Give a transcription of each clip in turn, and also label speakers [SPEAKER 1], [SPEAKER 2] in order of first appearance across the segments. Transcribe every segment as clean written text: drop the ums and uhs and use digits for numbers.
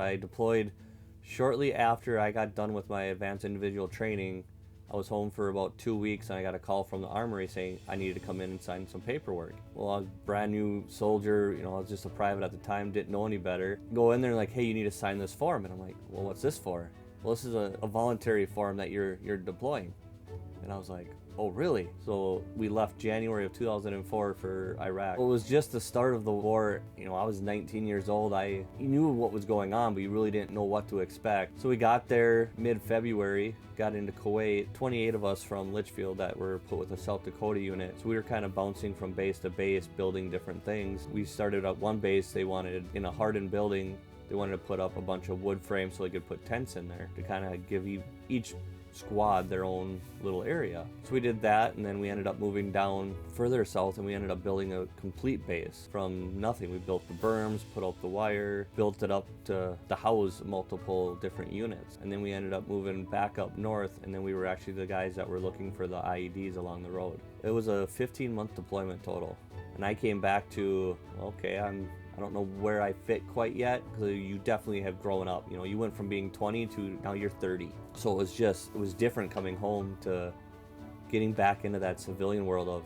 [SPEAKER 1] I deployed shortly after I got done with my advanced individual training. I was home for about 2 weeks and I got a call from the armory saying I needed to come in and sign some paperwork. Well, I was a brand new soldier, I was just a private at the time, didn't know any better. Go in there and like, hey, you need to sign this form. And I'm like, well, what's this for? Well, this is a voluntary form that you're deploying. And I was like, oh, really? So we left January of 2004 for Iraq. It was just the start of the war. I was 19 years old. I knew what was going on, but you really didn't know what to expect. So we got there mid-February, got into Kuwait. 28 of us from Litchfield that were put with a South Dakota unit. So we were kind of bouncing from base to base, building different things. We started at one base. They wanted, in a hardened building, they wanted to put up a bunch of wood frames so they could put tents in there to kind of give each squad their own little area. So we did that, and then we ended up moving down further south, and we ended up building a complete base from nothing. We built the berms, put out the wire, built it up to house multiple different units, and then we ended up moving back up north, and then we were actually the guys that were looking for the IEDs along the road. It was a 15-month deployment total, and I came back to, okay, I don't know where I fit quite yet, because you definitely have grown up. You went from being 20 to now you're 30. So it was different coming home to getting back into that civilian world of,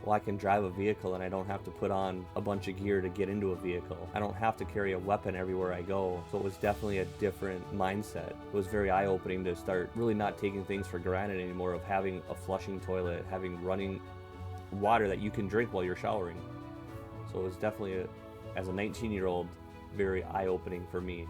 [SPEAKER 1] well, I can drive a vehicle and I don't have to put on a bunch of gear to get into a vehicle. I don't have to carry a weapon everywhere I go. So it was definitely a different mindset. It was very eye-opening to start really not taking things for granted anymore, of having a flushing toilet, having running water that you can drink while you're showering. So it was definitely as a 19-year-old, very eye-opening for me.